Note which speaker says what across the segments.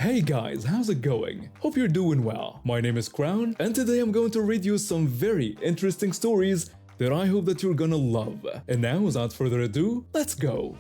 Speaker 1: Hey guys, how's it going? Hope you're doing well. My name is Crown, and today I'm going to read you some very interesting stories that I hope that you're gonna love. And now, without further ado, let's go!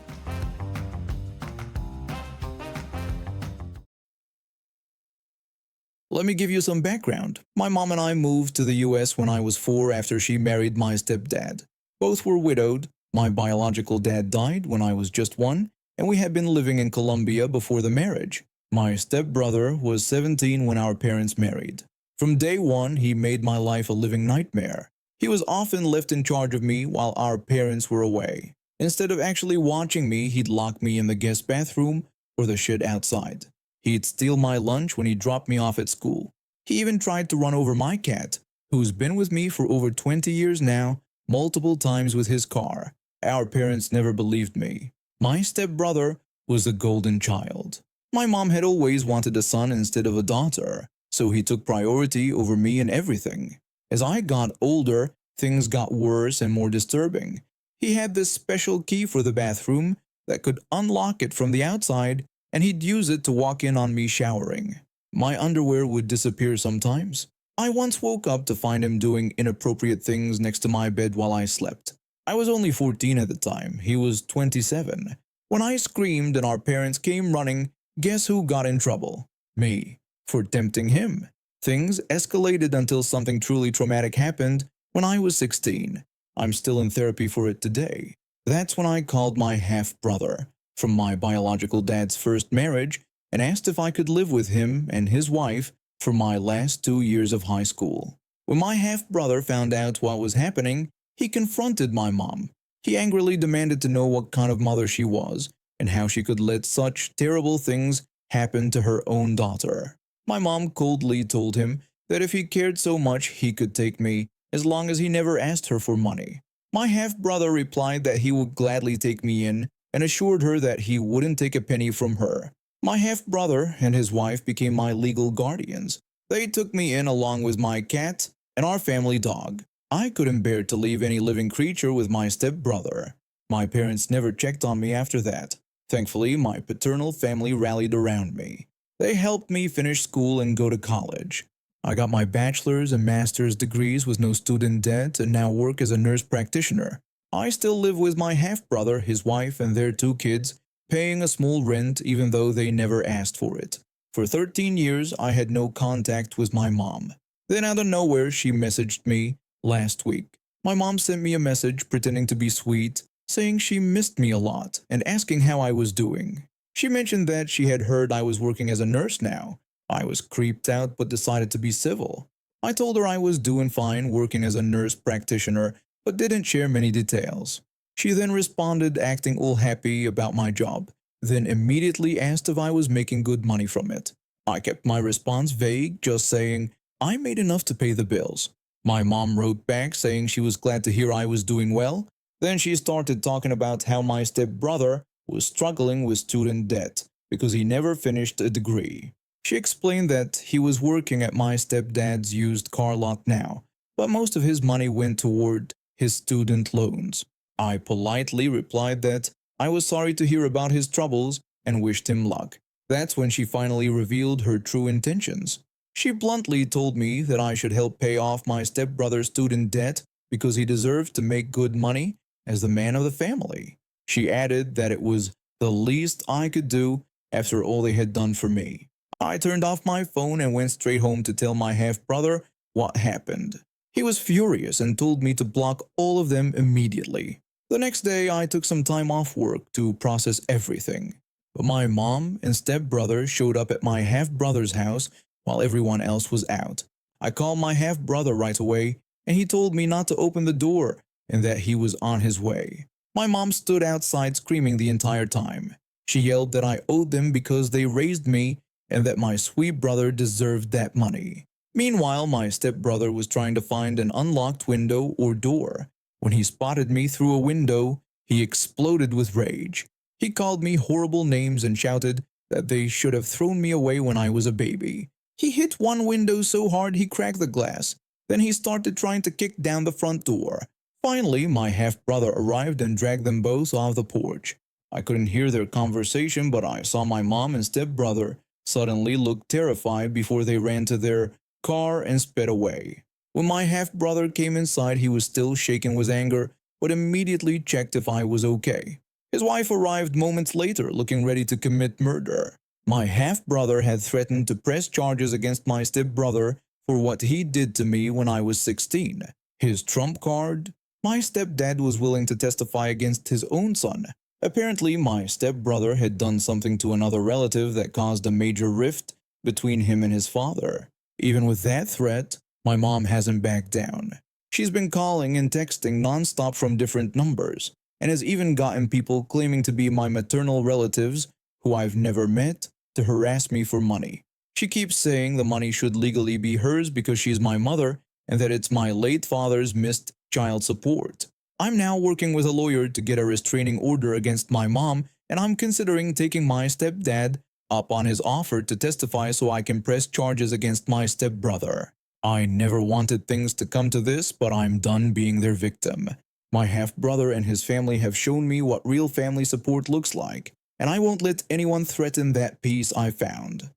Speaker 2: Let me give you some background. My mom and I moved to the US when I was 4 after she married my stepdad. Both were widowed. My biological dad died when I was just 1, and we had been living in Colombia before the marriage. My stepbrother was 17 when our parents married. From day one, he made my life a living nightmare. He was often left in charge of me while our parents were away. Instead of actually watching me, he'd lock me in the guest bathroom or the shed outside. He'd steal my lunch when he dropped me off at school. He even tried to run over my cat, who's been with me for over 20 years now, multiple times with his car. Our parents never believed me. My stepbrother was a golden child. My mom had always wanted a son instead of a daughter, so he took priority over me in everything. As I got older, things got worse and more disturbing. He had this special key for the bathroom that could unlock it from the outside, and he'd use it to walk in on me showering. My underwear would disappear sometimes. I once woke up to find him doing inappropriate things next to my bed while I slept. I was only 14 at the time. He was 27. When I screamed and our parents came running, guess who got in trouble? Me, for tempting him. Things escalated until something truly traumatic happened when I was 16. I'm still in therapy for it today. That's when I called my half-brother from my biological dad's first marriage and asked if I could live with him and his wife for my last 2 years of high school. When my half-brother found out what was happening, he confronted my mom. He angrily demanded to know what kind of mother she was and how she could let such terrible things happen to her own daughter. My mom coldly told him that if he cared so much, he could take me as long as he never asked her for money. My half-brother replied that he would gladly take me in and assured her that he wouldn't take a penny from her. My half-brother and his wife became my legal guardians. They took me in along with my cat and our family dog. I couldn't bear to leave any living creature with my stepbrother. My parents never checked on me after that. Thankfully, my paternal family rallied around me. They helped me finish school and go to college. I got my bachelor's and master's degrees with no student debt and now work as a nurse practitioner. I still live with my half-brother, his wife, and their 2 kids, paying a small rent even though they never asked for it. For 13 years, I had no contact with my mom. Then out of nowhere, she messaged me last week. My mom sent me a message pretending to be sweet, saying she missed me a lot and asking how I was doing. She mentioned that she had heard I was working as a nurse now. I was creeped out but decided to be civil. I told her I was doing fine working as a nurse practitioner but didn't share many details. She then responded acting all happy about my job, then immediately asked if I was making good money from it. I kept my response vague, just saying I made enough to pay the bills. My mom wrote back saying she was glad to hear I was doing well. Then she started talking about how my stepbrother was struggling with student debt because he never finished a degree. She explained that he was working at my stepdad's used car lot now, but most of his money went toward his student loans. I politely replied that I was sorry to hear about his troubles and wished him luck. That's when she finally revealed her true intentions. She bluntly told me that I should help pay off my stepbrother's student debt because he deserved to make good money as the man of the family. She added that it was the least I could do after all they had done for me. I turned off my phone and went straight home to tell my half-brother what happened. He was furious and told me to block all of them immediately. The next day, I took some time off work to process everything. But my mom and stepbrother showed up at my half-brother's house while everyone else was out. I called my half-brother right away, and he told me not to open the door and that he was on his way. My mom stood outside screaming the entire time. She yelled that I owed them because they raised me and that my sweet brother deserved that money. Meanwhile, my stepbrother was trying to find an unlocked window or door. When he spotted me through a window, he exploded with rage. He called me horrible names and shouted that they should have thrown me away when I was a baby. He hit one window so hard he cracked the glass. Then he started trying to kick down the front door. Finally, my half-brother arrived and dragged them both off the porch. I couldn't hear their conversation, but I saw my mom and stepbrother suddenly looked terrified before they ran to their car and sped away. When my half-brother came inside, he was still shaking with anger, but immediately checked if I was okay. His wife arrived moments later, looking ready to commit murder. My half-brother had threatened to press charges against my stepbrother for what he did to me when I was 16. His trump card? My stepdad was willing to testify against his own son. Apparently, my stepbrother had done something to another relative that caused a major rift between him and his father. Even with that threat, my mom hasn't backed down. She's been calling and texting nonstop from different numbers, and has even gotten people claiming to be my maternal relatives, who I've never met, to harass me for money. She keeps saying the money should legally be hers because she's my mother, and that it's my late father's missed child support. I'm now working with a lawyer to get a restraining order against my mom, and I'm considering taking my stepdad up on his offer to testify so I can press charges against my stepbrother. I never wanted things to come to this, but I'm done being their victim. My half-brother and his family have shown me what real family support looks like, and I won't let anyone threaten that peace I found.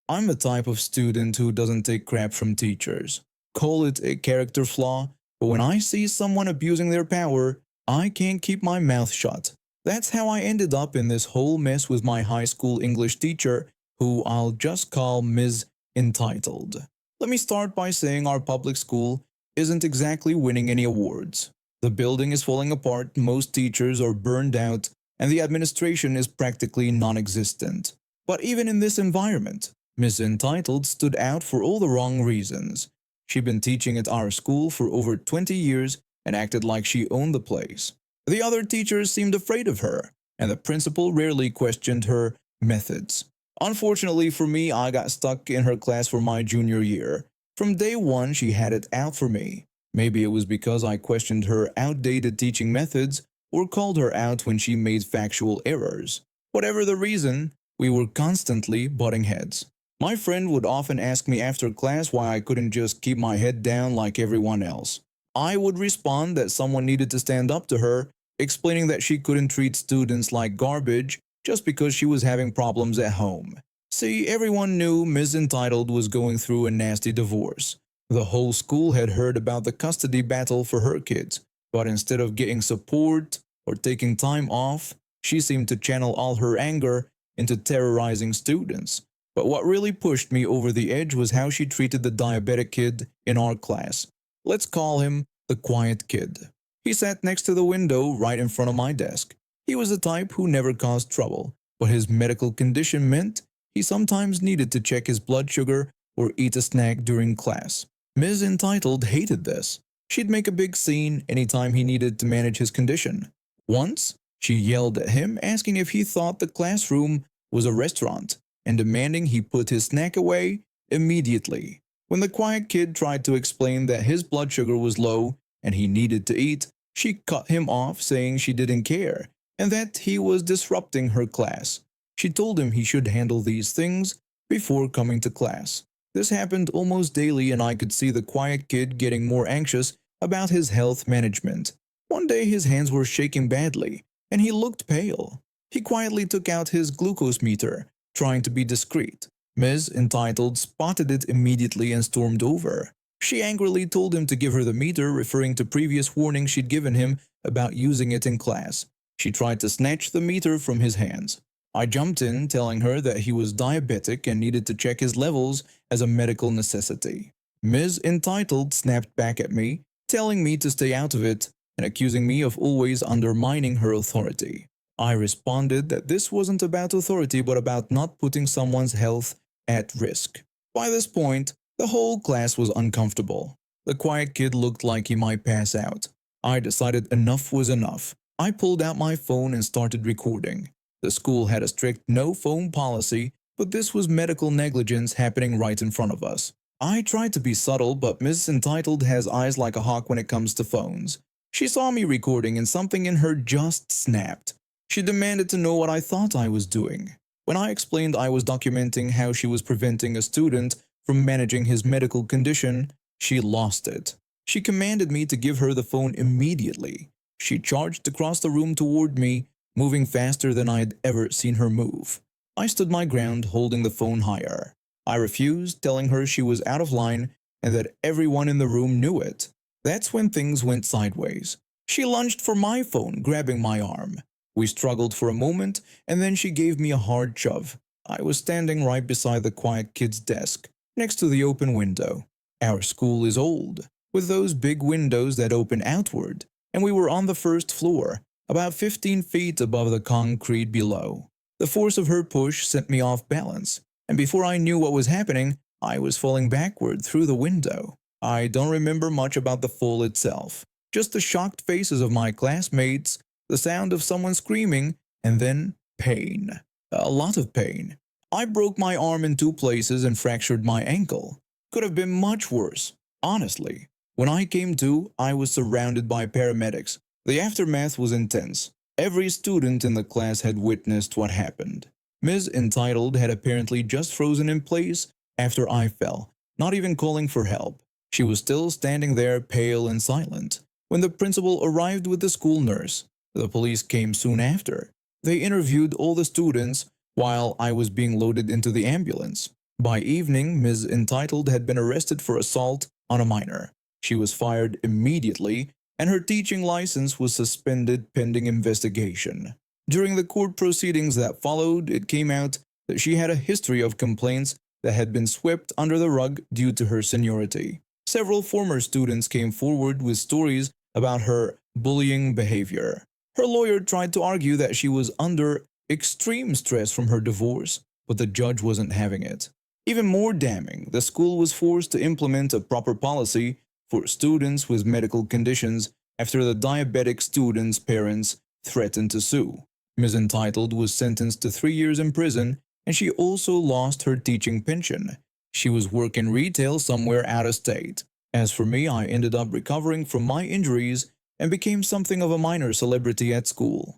Speaker 2: I'm the type of student who doesn't take crap from teachers. Call it a character flaw, but when I see someone abusing their power, I can't keep my mouth shut. That's how I ended up in this whole mess with my high school English teacher, who I'll just call Ms. Entitled. Let me start by saying our public school isn't exactly winning any awards. The building is falling apart, most teachers are burned out, and the administration is practically non-existent. But even in this environment, Ms. Entitled stood out for all the wrong reasons. She'd been teaching at our school for over 20 years and acted like she owned the place. The other teachers seemed afraid of her, and the principal rarely questioned her methods. Unfortunately for me, I got stuck in her class for my junior year. From day one, she had it out for me. Maybe it was because I questioned her outdated teaching methods or called her out when she made factual errors. Whatever the reason, we were constantly butting heads. My friend would often ask me after class why I couldn't just keep my head down like everyone else. I would respond that someone needed to stand up to her, explaining that she couldn't treat students like garbage just because she was having problems at home. See, everyone knew Ms. Entitled was going through a nasty divorce. The whole school had heard about the custody battle for her kids, but instead of getting support or taking time off, she seemed to channel all her anger into terrorizing students. But what really pushed me over the edge was how she treated the diabetic kid in our class. Let's call him the quiet kid. He sat next to the window right in front of my desk. He was the type who never caused trouble, but his medical condition meant he sometimes needed to check his blood sugar or eat a snack during class. Ms. Entitled hated this. She'd make a big scene anytime he needed to manage his condition. Once, she yelled at him, asking if he thought the classroom was a restaurant, and demanding he put his snack away immediately. When the quiet kid tried to explain that his blood sugar was low and he needed to eat, she cut him off, saying she didn't care and that he was disrupting her class. She told him he should handle these things before coming to class. This happened almost daily, and I could see the quiet kid getting more anxious about his health management. One day his hands were shaking badly, and he looked pale. He quietly took out his glucose meter, trying to be discreet. Ms. Entitled spotted it immediately and stormed over. She angrily told him to give her the meter, referring to previous warnings she'd given him about using it in class. She tried to snatch the meter from his hands. I jumped in, telling her that he was diabetic and needed to check his levels as a medical necessity. Ms. Entitled snapped back at me, telling me to stay out of it and accusing me of always undermining her authority. I responded that this wasn't about authority but about not putting someone's health at risk. By this point, the whole class was uncomfortable. The quiet kid looked like he might pass out. I decided enough was enough. I pulled out my phone and started recording. The school had a strict no phone policy, but this was medical negligence happening right in front of us. I tried to be subtle, but Ms. Entitled has eyes like a hawk when it comes to phones. She saw me recording and something in her just snapped. She demanded to know what I thought I was doing. When I explained I was documenting how she was preventing a student from managing his medical condition, she lost it. She commanded me to give her the phone immediately. She charged across the room toward me, moving faster than I had ever seen her move. I stood my ground, holding the phone higher. I refused, telling her she was out of line and that everyone in the room knew it. That's when things went sideways. She lunged for my phone, grabbing my arm. We struggled for a moment, and then she gave me a hard shove. I was standing right beside the quiet kid's desk, next to the open window. Our school is old, with those big windows that open outward, and we were on the first floor, about 15 feet above the concrete below. The force of her push sent me off balance, and before I knew what was happening, I was falling backward through the window. I don't remember much about the fall itself, just the shocked faces of my classmates, the sound of someone screaming, and then pain. A lot of pain. I broke my arm in 2 places and fractured my ankle. Could have been much worse, honestly. When I came to, I was surrounded by paramedics. The aftermath was intense. Every student in the class had witnessed what happened. Ms. Entitled had apparently just frozen in place after I fell, not even calling for help. She was still standing there, pale and silent, when the principal arrived with the school nurse. The police came soon after. They interviewed all the students while I was being loaded into the ambulance. By evening, Ms. Entitled had been arrested for assault on a minor. She was fired immediately, and her teaching license was suspended pending investigation. During the court proceedings that followed, it came out that she had a history of complaints that had been swept under the rug due to her seniority. Several former students came forward with stories about her bullying behavior. Her lawyer tried to argue that she was under extreme stress from her divorce, but the judge wasn't having it. Even more damning, the school was forced to implement a proper policy for students with medical conditions after the diabetic students' parents threatened to sue. Ms. Entitled was sentenced to 3 years in prison, and she also lost her teaching pension. She was working retail somewhere out of state. As for me, I ended up recovering from my injuries and became something of a minor celebrity at school.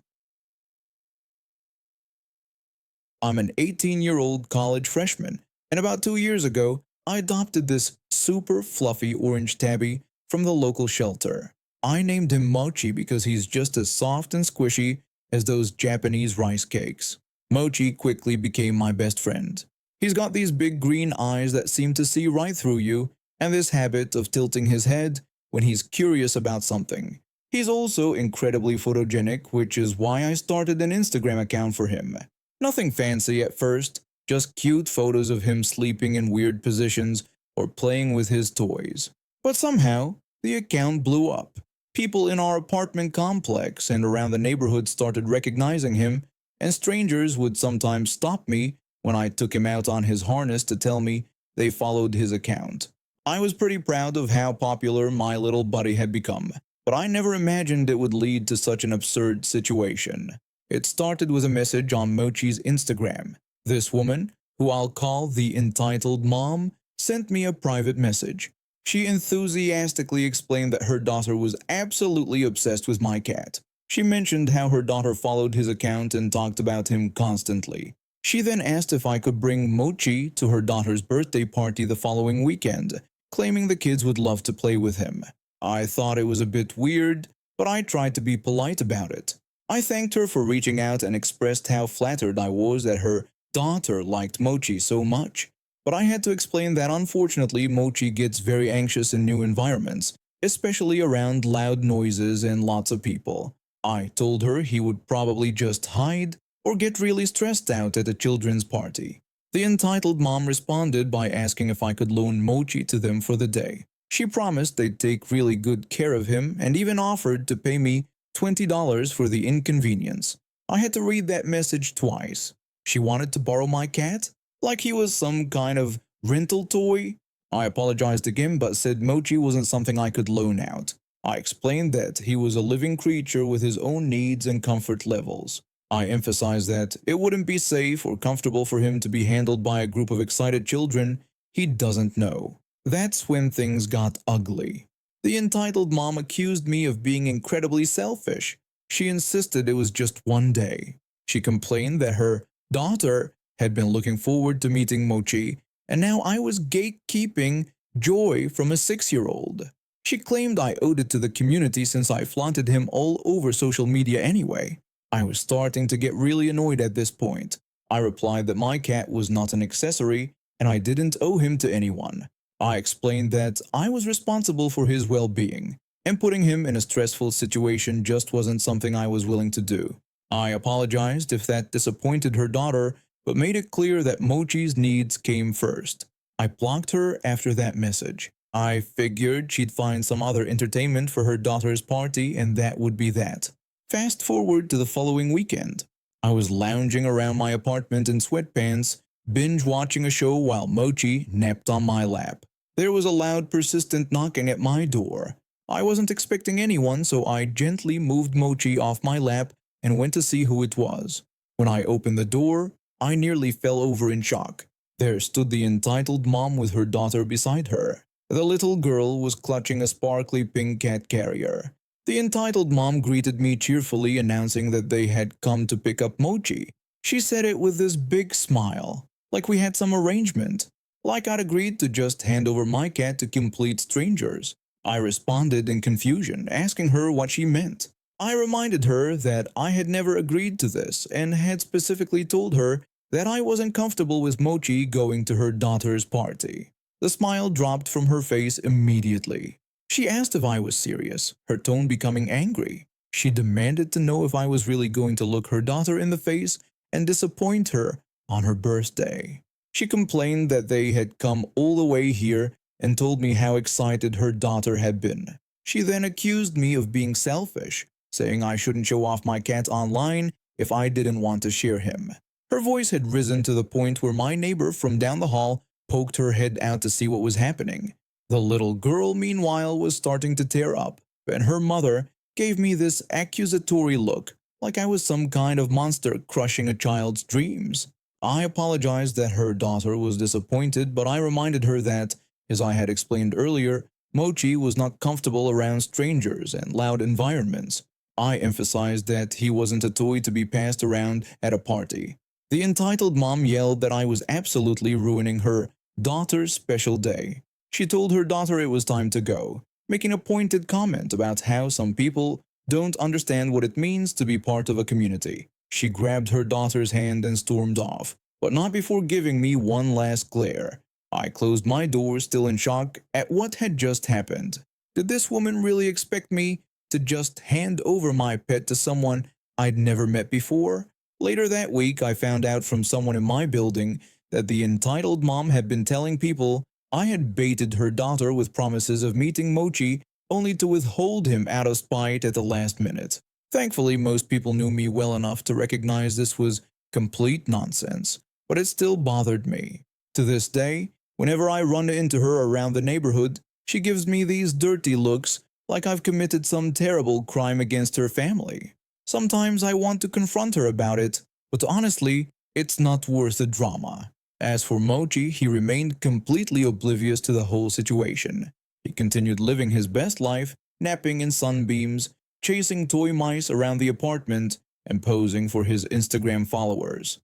Speaker 2: I'm an 18-year-old college freshman, and about 2 years ago, I adopted this super fluffy orange tabby from the local shelter. I named him Mochi because he's just as soft and squishy as those Japanese rice cakes. Mochi quickly became my best friend. He's got these big green eyes that seem to see right through you, and this habit of tilting his head when he's curious about something. He's also incredibly photogenic, which is why I started an Instagram account for him. Nothing fancy at first, just cute photos of him sleeping in weird positions or playing with his toys. But somehow, the account blew up. People in our apartment complex and around the neighborhood started recognizing him, and strangers would sometimes stop me when I took him out on his harness to tell me they followed his account. I was pretty proud of how popular my little buddy had become, but I never imagined it would lead to such an absurd situation. It started with a message on Mochi's Instagram. This woman, who I'll call the entitled mom, sent me a private message. She enthusiastically explained that her daughter was absolutely obsessed with my cat. She mentioned how her daughter followed his account and talked about him constantly. She then asked if I could bring Mochi to her daughter's birthday party the following weekend, claiming the kids would love to play with him. I thought it was a bit weird, but I tried to be polite about it. I thanked her for reaching out and expressed how flattered I was that her daughter liked Mochi so much. But I had to explain that unfortunately Mochi gets very anxious in new environments, especially around loud noises and lots of people. I told her he would probably just hide or get really stressed out at a children's party. The entitled mom responded by asking if I could loan Mochi to them for the day. She promised they'd take really good care of him and even offered to pay me $20 for the inconvenience. I had to read that message twice. She wanted to borrow my cat? Like he was some kind of rental toy? I apologized again but said Mochi wasn't something I could loan out. I explained that he was a living creature with his own needs and comfort levels. I emphasized that it wouldn't be safe or comfortable for him to be handled by a group of excited children he doesn't know. That's when things got ugly. The entitled mom accused me of being incredibly selfish. She insisted it was just one day. She complained that her daughter had been looking forward to meeting Mochi, and now I was gatekeeping joy from a 6-year-old. She claimed I owed it to the community since I flaunted him all over social media anyway. I was starting to get really annoyed at this point. I replied that my cat was not an accessory and I didn't owe him to anyone. I explained that I was responsible for his well-being, and putting him in a stressful situation just wasn't something I was willing to do. I apologized if that disappointed her daughter, but made it clear that Mochi's needs came first. I blocked her after that message. I figured she'd find some other entertainment for her daughter's party, and that would be that. Fast forward to the following weekend. I was lounging around my apartment in sweatpants, binge watching a show while Mochi napped on my lap. There was a loud, persistent knocking at my door. I wasn't expecting anyone, so I gently moved Mochi off my lap and went to see who it was. When I opened the door, I nearly fell over in shock. There stood the entitled mom with her daughter beside her. The little girl was clutching a sparkly pink cat carrier. The entitled mom greeted me cheerfully, announcing that they had come to pick up Mochi. She said it with this big smile, like we had some arrangement, like I'd agreed to just hand over my cat to complete strangers. I responded in confusion, asking her what she meant. I reminded her that I had never agreed to this and had specifically told her that I wasn't comfortable with Mochi going to her daughter's party. The smile dropped from her face immediately. She asked if I was serious, her tone becoming angry. She demanded to know if I was really going to look her daughter in the face and disappoint her on her birthday. She complained that they had come all the way here and told me how excited her daughter had been. She then accused me of being selfish, saying I shouldn't show off my cat online if I didn't want to share him. Her voice had risen to the point where my neighbor from down the hall poked her head out to see what was happening. The little girl, meanwhile, was starting to tear up, and her mother gave me this accusatory look, like I was some kind of monster crushing a child's dreams. I apologized that her daughter was disappointed, but I reminded her that, as I had explained earlier, Mochi was not comfortable around strangers and loud environments. I emphasized that he wasn't a toy to be passed around at a party. The entitled mom yelled that I was absolutely ruining her daughter's special day. She told her daughter it was time to go, making a pointed comment about how some people don't understand what it means to be part of a community. She grabbed her daughter's hand and stormed off, but not before giving me one last glare. I closed my door, still in shock at what had just happened. Did this woman really expect me to just hand over my pet to someone I'd never met before? Later that week, I found out from someone in my building that the entitled mom had been telling people I had baited her daughter with promises of meeting Mochi only to withhold him out of spite at the last minute. Thankfully, most people knew me well enough to recognize this was complete nonsense, but it still bothered me. To this day, whenever I run into her around the neighborhood, she gives me these dirty looks like I've committed some terrible crime against her family. Sometimes I want to confront her about it, but honestly, it's not worth the drama. As for Mochi, he remained completely oblivious to the whole situation. He continued living his best life, napping in sunbeams, chasing toy mice around the apartment, and posing for his Instagram followers.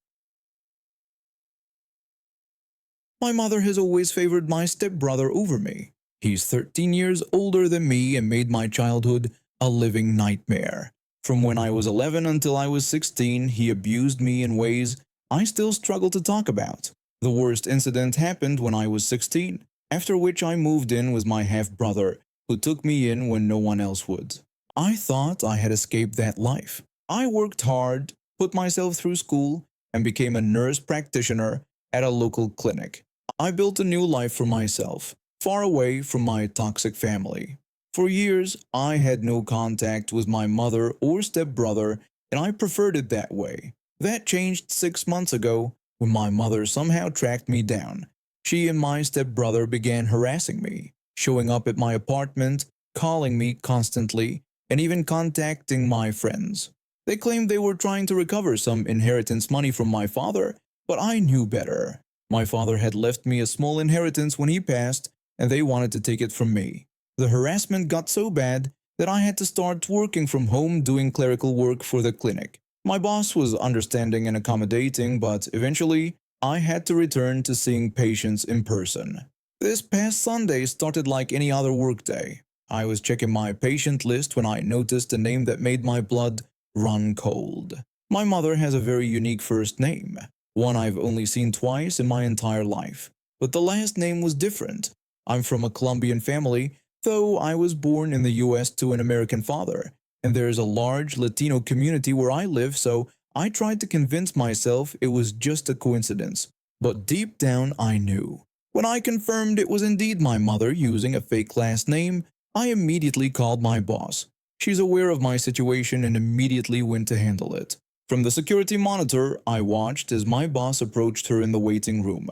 Speaker 2: My mother has always favored my stepbrother over me. He's 13 years older than me and made my childhood a living nightmare. From when I was 11 until I was 16, he abused me in ways I still struggle to talk about. The worst incident happened when I was 16, after which I moved in with my half-brother, who took me in when no one else would. I thought I had escaped that life. I worked hard, put myself through school, and became a nurse practitioner at a local clinic. I built a new life for myself, far away from my toxic family. For years, I had no contact with my mother or stepbrother, and I preferred it that way. That changed 6 months ago when my mother somehow tracked me down. She and my stepbrother began harassing me, showing up at my apartment, calling me constantly, and even contacting my friends. They claimed they were trying to recover some inheritance money from my father, but I knew better. My father had left me a small inheritance when he passed, and they wanted to take it from me. The harassment got so bad that I had to start working from home doing clerical work for the clinic. My boss was understanding and accommodating, but eventually I had to return to seeing patients in person. This past Sunday started like any other workday. I was checking my patient list when I noticed a name that made my blood Run cold. My mother has a very unique first name, one I've only seen twice in my entire life, but the last name was different. I'm from a Colombian family, though I was born in the US to an American father, and there's a large Latino community where I live, so I tried to convince myself it was just a coincidence. But deep down I knew. When I confirmed it was indeed my mother using a fake last name, I immediately called my boss. She's aware of my situation and immediately went to handle it. From the security monitor, I watched as my boss approached her in the waiting room.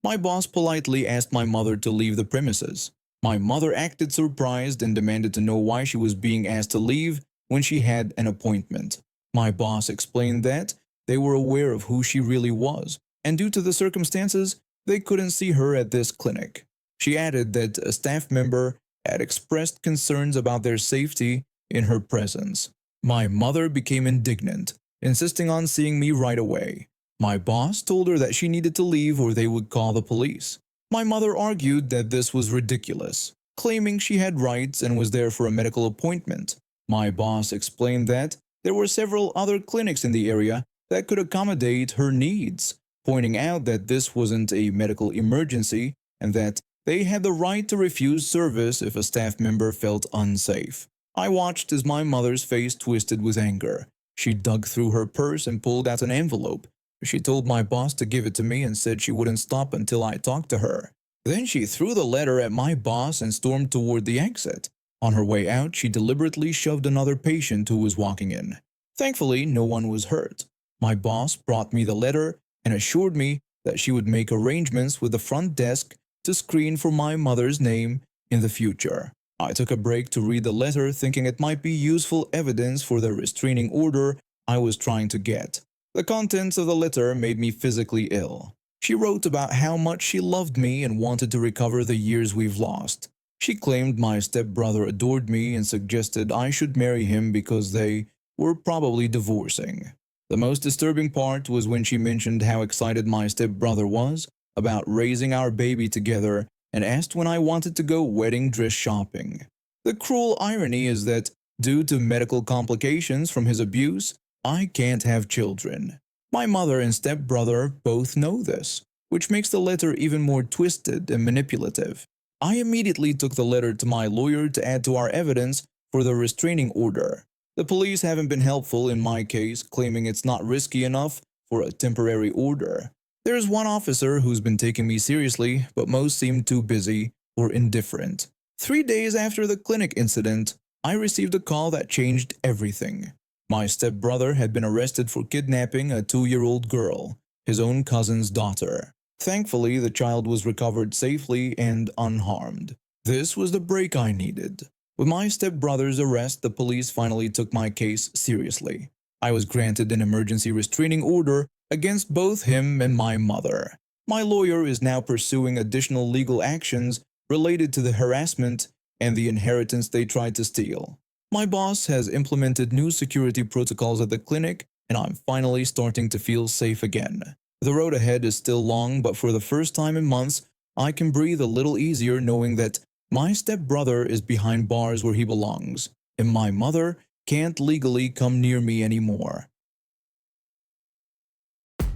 Speaker 2: My boss politely asked my mother to leave the premises. My mother acted surprised and demanded to know why she was being asked to leave when she had an appointment. My boss explained that they were aware of who she really was, and due to the circumstances, they couldn't see her at this clinic. She added that a staff member had expressed concerns about their safety in her presence. My mother became indignant, insisting on seeing me right away. My boss told her that she needed to leave or they would call the police. My mother argued that this was ridiculous, claiming she had rights and was there for a medical appointment. My boss explained that there were several other clinics in the area that could accommodate her needs, pointing out that this wasn't a medical emergency and that they had the right to refuse service if a staff member felt unsafe. I watched as my mother's face twisted with anger. She dug through her purse and pulled out an envelope. She told my boss to give it to me and said she wouldn't stop until I talked to her. Then she threw the letter at my boss and stormed toward the exit. On her way out, she deliberately shoved another patient who was walking in. Thankfully, no one was hurt. My boss brought me the letter and assured me that she would make arrangements with the front desk to screen for my mother's name in the future. I took a break to read the letter, thinking it might be useful evidence for the restraining order I was trying to get. The contents of the letter made me physically ill. She wrote about how much she loved me and wanted to recover the years we've lost. She claimed my stepbrother adored me and suggested I should marry him because they were probably divorcing. The most disturbing part was when she mentioned how excited my stepbrother was about raising our baby together and asked when I wanted to go wedding dress shopping. The cruel irony is that, due to medical complications from his abuse, I can't have children. My mother and stepbrother both know this, which makes the letter even more twisted and manipulative. I immediately took the letter to my lawyer to add to our evidence for the restraining order. The police haven't been helpful in my case, claiming it's not risky enough for a temporary order. There's one officer who's been taking me seriously, but most seem too busy or indifferent. 3 days after the clinic incident, I received a call that changed everything. My stepbrother had been arrested for kidnapping a 2-year-old girl, his own cousin's daughter. Thankfully, the child was recovered safely and unharmed. This was the break I needed. With my stepbrother's arrest, the police finally took my case seriously. I was granted an emergency restraining order against both him and my mother. My lawyer is now pursuing additional legal actions related to the harassment and the inheritance they tried to steal. My boss has implemented new security protocols at the clinic, and I'm finally starting to feel safe again. The road ahead is still long, but for the first time in months, I can breathe a little easier knowing that my stepbrother is behind bars where he belongs, and my mother can't legally come near me anymore.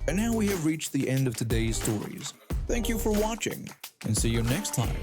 Speaker 2: And now we have reached the end of today's stories. Thank you for watching, and see you next time.